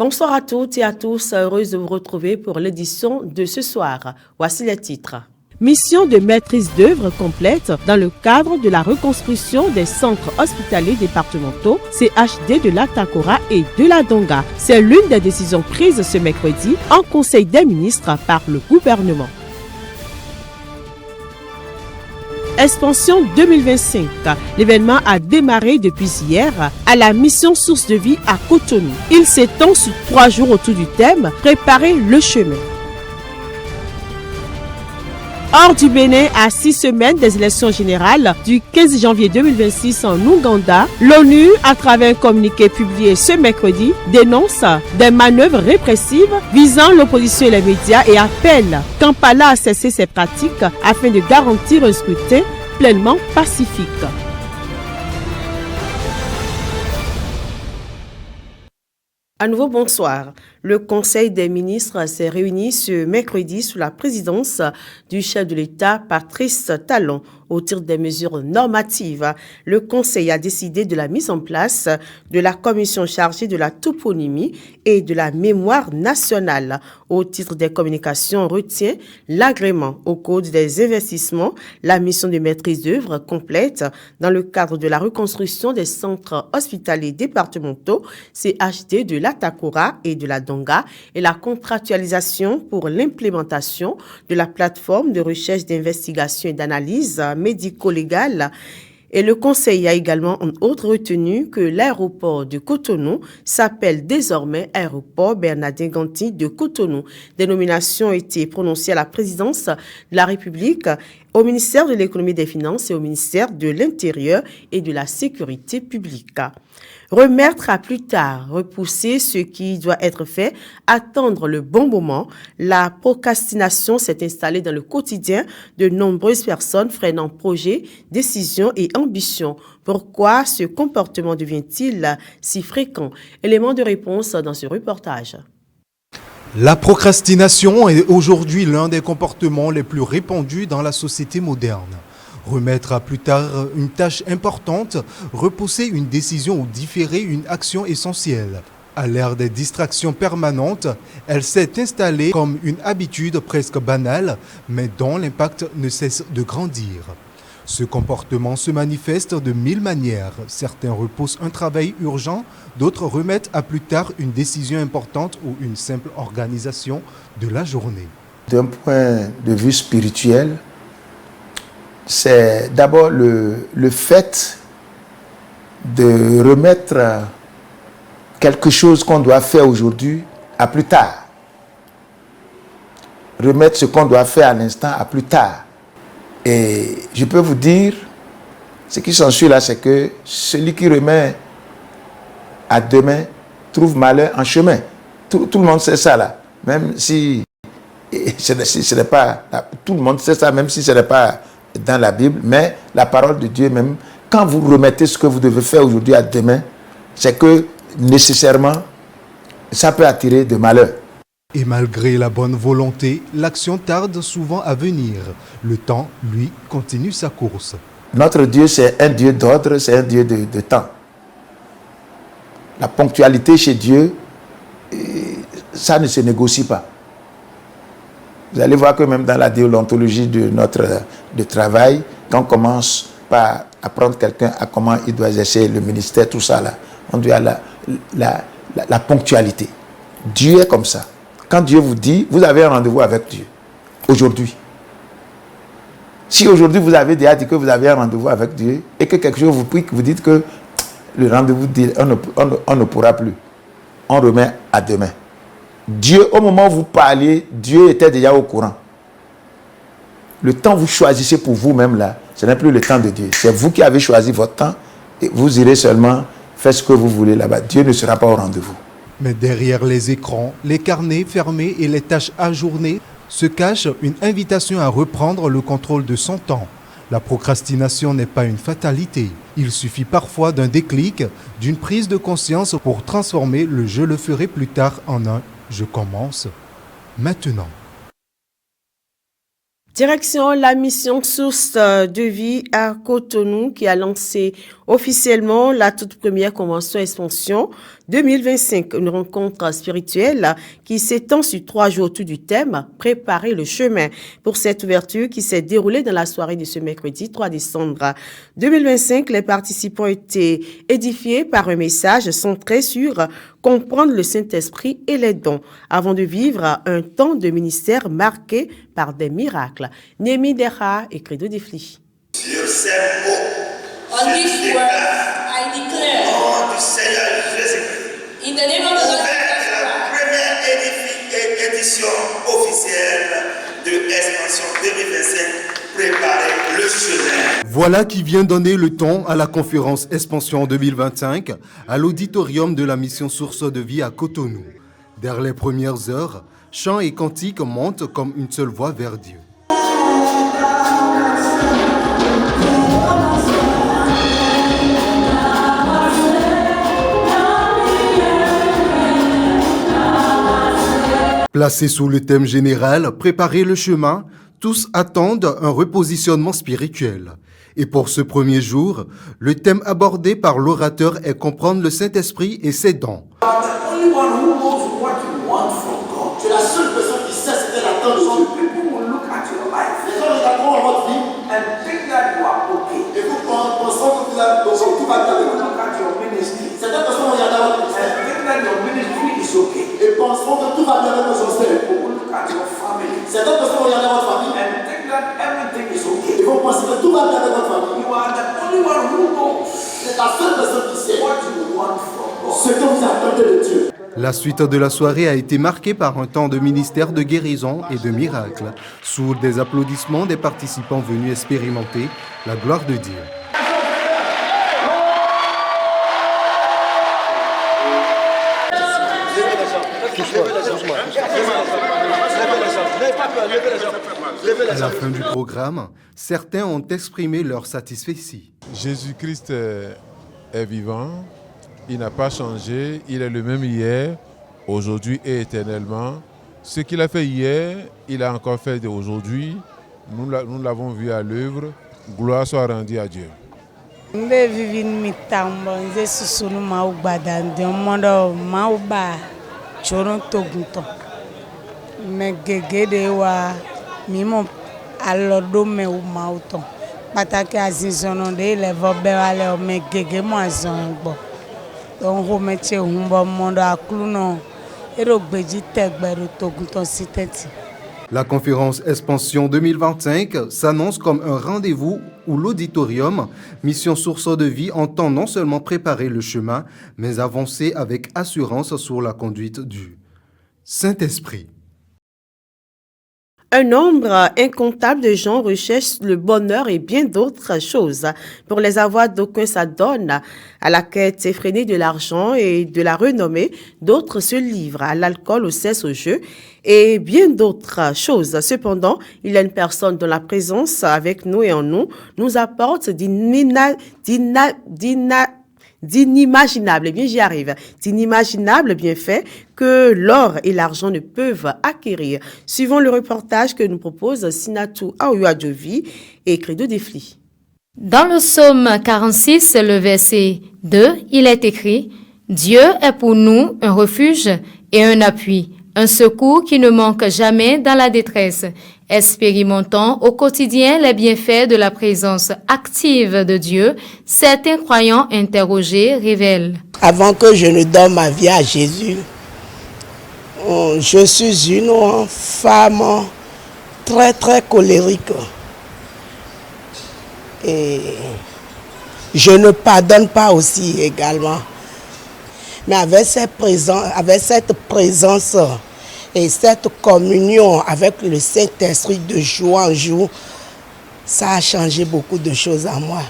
Bonsoir à toutes et à tous, heureuse de vous retrouver pour l'édition de ce soir. Voici les titres. Mission de maîtrise d'œuvre complète dans le cadre de la reconstruction des centres hospitaliers départementaux CHD de la Takora et de la Donga. C'est l'une des décisions prises ce mercredi en Conseil des ministres par le gouvernement. Expansion 2025. L'événement a démarré depuis hier à la mission Source de Vie à Cotonou. Il s'étend sur 3 jours autour du thème « Préparer le chemin ». Hors du Bénin, à 6 semaines des élections générales du 15 janvier 2026 en Ouganda, l'ONU, à travers un communiqué publié ce mercredi, dénonce des manœuvres répressives visant l'opposition et les médias et appelle Kampala à cesser ces pratiques afin de garantir un scrutin pleinement pacifique. À nouveau, bonsoir. Le Conseil des ministres s'est réuni ce mercredi sous la présidence du chef de l'État, Patrice Talon. Au titre des mesures normatives, le Conseil a décidé de la mise en place de la commission chargée de la toponymie et de la mémoire nationale. Au titre des communications, on retient l'agrément au Code des investissements, la mission de maîtrise d'œuvre complète dans le cadre de la reconstruction des centres hospitaliers départementaux CHD de la Takora et de la Donga et la contractualisation pour l'implémentation de la plateforme de recherche, d'investigation et d'analyse médico-légale. Et le Conseil a également en autre retenu que l'aéroport de Cotonou s'appelle désormais Aéroport Bernardin Ganty de Cotonou. Des nominations ont été prononcées à la présidence de la République, au ministère de l'Économie et des Finances et au ministère de l'Intérieur et de la Sécurité publique. Remettre à plus tard, repousser ce qui doit être fait, attendre le bon moment. La procrastination s'est installée dans le quotidien de nombreuses personnes freinant projets, décisions et ambitions. Pourquoi ce comportement devient-il si fréquent? Élément de réponse dans ce reportage. La procrastination est aujourd'hui l'un des comportements les plus répandus dans la société moderne. Remettre à plus tard une tâche importante, repousser une décision ou différer une action essentielle. À l'ère des distractions permanentes, elle s'est installée comme une habitude presque banale, mais dont l'impact ne cesse de grandir. Ce comportement se manifeste de 1000 manières. Certains repoussent un travail urgent, d'autres remettent à plus tard une décision importante ou une simple organisation de la journée. D'un point de vue spirituel, c'est d'abord le fait de remettre quelque chose qu'on doit faire aujourd'hui à plus tard. Remettre ce qu'on doit faire à l'instant à plus tard. Et je peux vous dire, ce qui s'ensuit là, c'est que celui qui remet à demain trouve malheur en chemin. Tout le monde sait ça là. Même si ce n'est pas... Tout le monde sait ça, même si ce n'est pas dans la Bible. Mais la parole de Dieu même, quand vous remettez ce que vous devez faire aujourd'hui à demain, c'est que nécessairement, ça peut attirer de malheur. Et malgré la bonne volonté, l'action tarde souvent à venir. Le temps, lui, continue sa course. Notre Dieu, c'est un Dieu d'ordre, c'est un Dieu de temps. La ponctualité chez Dieu, ça ne se négocie pas. Vous allez voir que même dans la déontologie de notre travail, quand on commence par apprendre quelqu'un à comment il doit exercer le ministère, tout ça là, on doit la ponctualité. Dieu est comme ça. Quand Dieu vous dit, vous avez un rendez-vous avec Dieu, aujourd'hui. Si aujourd'hui vous avez déjà dit que vous avez un rendez-vous avec Dieu et que quelque chose vous pique, vous dites que le rendez-vous, on ne pourra plus. On remet à demain. Dieu, au moment où vous parliez, Dieu était déjà au courant. Le temps que vous choisissez pour vous-même là, ce n'est plus le temps de Dieu. C'est vous qui avez choisi votre temps et vous irez seulement faire ce que vous voulez là-bas. Dieu ne sera pas au rendez-vous. Mais derrière les écrans, les carnets fermés et les tâches ajournées se cache une invitation à reprendre le contrôle de son temps. La procrastination n'est pas une fatalité. Il suffit parfois d'un déclic, d'une prise de conscience pour transformer le « je le ferai plus tard » en un « je commence maintenant ». Direction la mission Source de Vie à Cotonou qui a lancé Officiellement, la toute première convention expansion 2025, une rencontre spirituelle qui s'étend sur 3 jours autour du thème « Préparer le chemin » pour cette ouverture qui s'est déroulée dans la soirée de ce mercredi 3 décembre 2025. Les participants ont été édifiés par un message centré sur comprendre le Saint-Esprit et les dons avant de vivre un temps de ministère marqué par des miracles. Némi Dera et Credo Defli. Sur ces mots, on this word, I declare, nom du Seigneur Jésus-Christ, in the name of the Lord, la première édition officielle de Expansion 2025, préparer le chemin. Voilà qui vient donner le ton à la conférence Expansion 2025 à l'auditorium de la mission Source de Vie à Cotonou. Dès les premières heures, chants et cantiques montent comme une seule voix vers Dieu. Placés sous le thème général « Préparer le chemin », tous attendent un repositionnement spirituel. Et pour ce premier jour, le thème abordé par l'orateur est comprendre le Saint-Esprit et ses dons. Tu es la seule personne qui sait ce qu'elle attend de Dieu. People will look at your life. Les gens regarderont votre vie and think that you are okay. Et vous penseront que tout va bien. People look at your ministry. Certaines personnes vont regarder votre ministère and think that your ministry is okay. Et penseront que tout va bien avec vos ministères. People will look at your family. Certaines personnes vont regarder votre famille and think that everything is okay. Et vont penser que tout va bien avec votre famille. You are the only one who knows. C'est la seule personne qui sait what you want from God. Ce que vous attendez de Dieu. La suite de la soirée a été marquée par un temps de ministère de guérison et de miracles, sous des applaudissements des participants venus expérimenter la gloire de Dieu. À la fin du programme, certains ont exprimé leur satisfaction. Jésus-Christ est vivant. Il n'a pas changé, il est le même hier, aujourd'hui et éternellement. Ce qu'il a fait hier, il a encore fait aujourd'hui. Nous l'avons vu à l'œuvre. Gloire soit rendue à Dieu. La conférence Expansion 2025 s'annonce comme un rendez-vous où l'auditorium, mission Source de Vie, entend non seulement préparer le chemin, mais avancer avec assurance sur la conduite du Saint-Esprit. Un nombre incontable de gens recherchent le bonheur et bien d'autres choses. Pour les avoir, d'aucuns s'adonnent à la quête effrénée de l'argent et de la renommée. D'autres se livrent à l'alcool, au sexe, au jeu et bien d'autres choses. Cependant, il y a une personne dont la présence avec nous et en nous apporte d'inimaginable, bien j'y arrive, d'inimaginable bienfaits que l'or et l'argent ne peuvent acquérir. Suivons le reportage que nous propose Sinatou Aouadjovi et Credo Defli. Dans le psaume 46, le verset 2, il est écrit « Dieu est pour nous un refuge et un appui, un secours qui ne manque jamais dans la détresse. Expérimentons au quotidien les bienfaits de la présence active de Dieu. Certains croyants interrogés révèlent. Avant que je ne donne ma vie à Jésus, je suis une femme très très colérique. Et je ne pardonne pas aussi également. Mais avec cette présence et cette communion avec le Saint-Esprit de jour en jour, ça a changé beaucoup de choses en moi.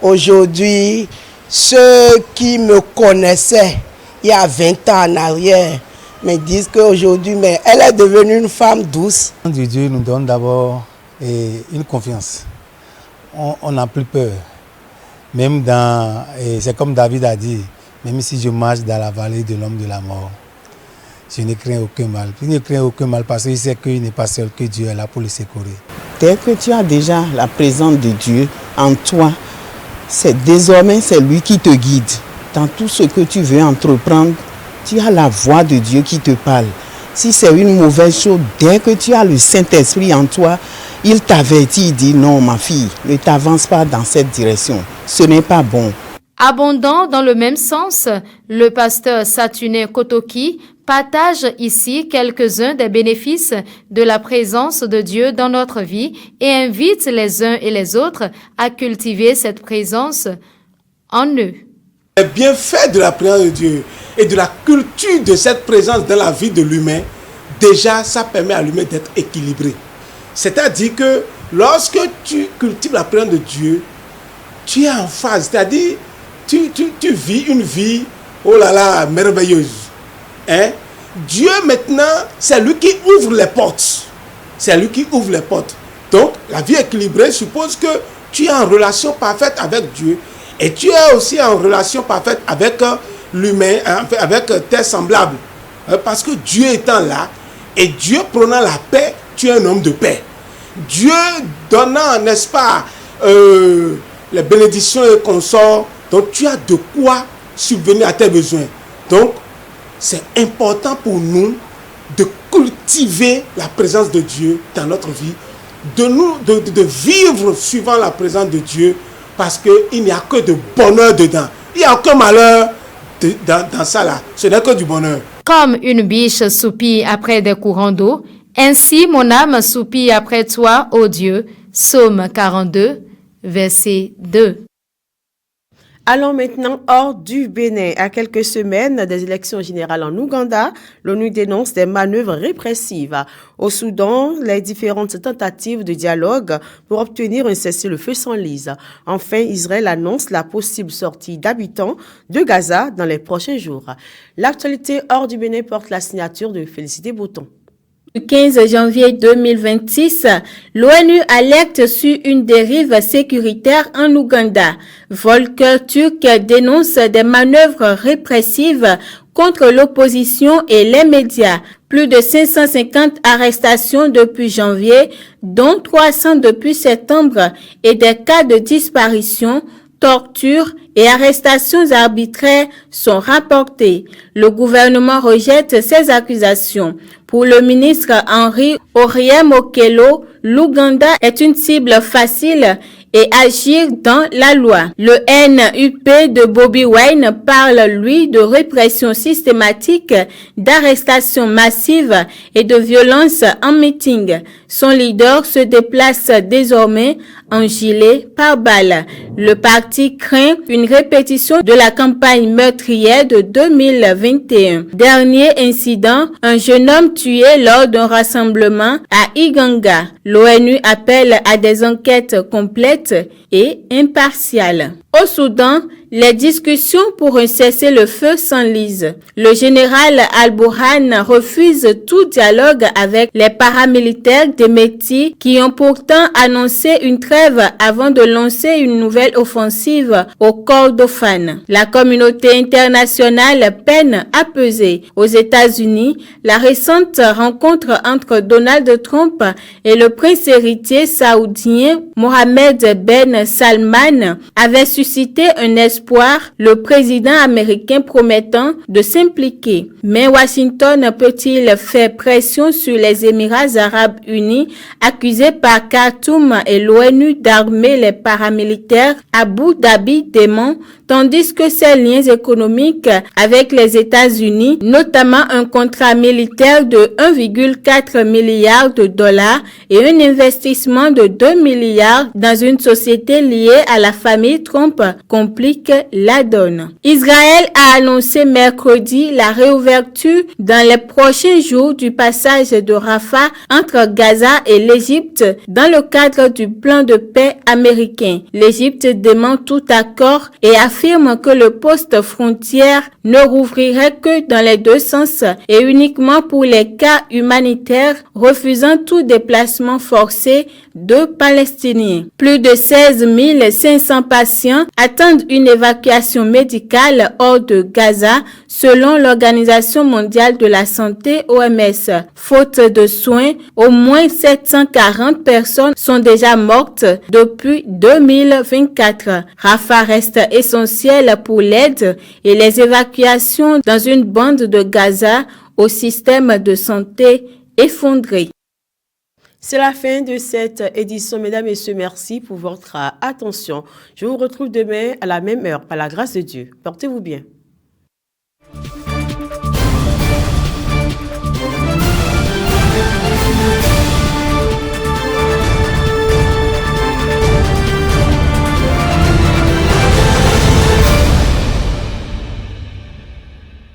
Aujourd'hui, ceux qui me connaissaient il y a 20 ans en arrière me disent qu'aujourd'hui, mais elle est devenue une femme douce. Dieu nous donne d'abord une confiance. On n'a plus peur. Même c'est comme David a dit, même si je marche dans la vallée de l'homme de la mort, je ne crains aucun mal. Je ne crains aucun mal parce qu'il sait qu'il n'est pas seul, que Dieu est là pour le secourir. Dès que tu as déjà la présence de Dieu en toi, Désormais, c'est lui qui te guide. Dans tout ce que tu veux entreprendre, tu as la voix de Dieu qui te parle. Si c'est une mauvaise chose, dès que tu as le Saint-Esprit en toi, il t'avertit, il dit non ma fille, ne t'avance pas dans cette direction. Ce n'est pas bon. Abondant dans le même sens, le pasteur Saturnin Kotoki partage ici quelques-uns des bénéfices de la présence de Dieu dans notre vie et invite les uns et les autres à cultiver cette présence en eux. Les bienfaits de la présence de Dieu et de la culture de cette présence dans la vie de l'humain, déjà ça permet à l'humain d'être équilibré. C'est-à-dire que lorsque tu cultives la présence de Dieu, tu es en phase, c'est-à-dire tu vis une vie, oh là là, merveilleuse. Hein? Dieu maintenant, c'est lui qui ouvre les portes. C'est lui qui ouvre les portes. Donc, la vie équilibrée suppose que tu es en relation parfaite avec Dieu et tu es aussi en relation parfaite avec l'humain, avec tes semblables. Parce que Dieu étant là et Dieu prenant la paix, tu es un homme de paix. Dieu donnant, n'est-ce pas, les bénédictions et consorts, donc tu as de quoi subvenir à tes besoins. Donc, c'est important pour nous de cultiver la présence de Dieu dans notre vie, de vivre suivant la présence de Dieu, parce qu'il n'y a que de bonheur dedans. Il n'y a aucun malheur dans ça là. Ce n'est que du bonheur. Comme une biche soupire après des courants d'eau, ainsi mon âme soupire après toi, ô Dieu. Psaume 42, verset 2. Allons maintenant hors du Bénin. À quelques semaines des élections générales en Ouganda, l'ONU dénonce des manœuvres répressives. Au Soudan, les différentes tentatives de dialogue pour obtenir un cessez-le-feu s'enlisent. Enfin, Israël annonce la possible sortie d'habitants de Gaza dans les prochains jours. L'actualité hors du Bénin porte la signature de Félicité Bouton. Le 15 janvier 2026, l'ONU alerte sur une dérive sécuritaire en Ouganda. Volker Turk dénonce des manœuvres répressives contre l'opposition et les médias. Plus de 550 arrestations depuis janvier, dont 300 depuis septembre, et des cas de disparition, torture et arrestations arbitraires sont rapportés. Le gouvernement rejette ces accusations. Pour le ministre Henry Oryem Okello, l'Ouganda est une cible facile et agir dans la loi. Le NUP de Bobi Wine parle, lui, de répression systématique, d'arrestations massives et de violence en meeting. Son leader se déplace désormais en gilet pare-balles. Le parti craint une répétition de la campagne meurtrière de 2021. Dernier incident, un jeune homme tué lors d'un rassemblement à Iganga. L'ONU appelle à des enquêtes complètes et impartiales. Au Soudan, les discussions pour un cessez-le-feu s'enlisent. Le général Al-Burhan refuse tout dialogue avec les paramilitaires des Métis qui ont pourtant annoncé une trêve avant de lancer une nouvelle offensive au Kordofan. La communauté internationale peine à peser. Aux États-Unis, la récente rencontre entre Donald Trump et le prince héritier saoudien Mohammed Ben Salman avait suscité un espoir, le président américain promettant de s'impliquer. Mais Washington peut-il faire pression sur les Émirats arabes unis, accusés par Khartoum et l'ONU d'armer les paramilitaires? Abu Dhabi dément, tandis que ses liens économiques avec les États-Unis, notamment un contrat militaire de 1,4 milliard de dollars et un investissement de 2 milliards dans une société liée à la famille Trump, complique la donne. Israël a annoncé mercredi la réouverture dans les prochains jours du passage de Rafah entre Gaza et l'Égypte dans le cadre du plan de paix américain. L'Égypte dément tout accord et affirme que le poste frontière ne rouvrirait que dans les deux sens et uniquement pour les cas humanitaires, refusant tout déplacement forcé de Palestiniens. Plus de 16 500 patients migrants attendent une évacuation médicale hors de Gaza, selon l'Organisation mondiale de la santé OMS. Faute de soins, au moins 740 personnes sont déjà mortes depuis 2024. Rafah reste essentiel pour l'aide et les évacuations dans une bande de Gaza au système de santé effondré. C'est la fin de cette édition. Mesdames et messieurs, merci pour votre attention. Je vous retrouve demain à la même heure, par la grâce de Dieu. Portez-vous bien.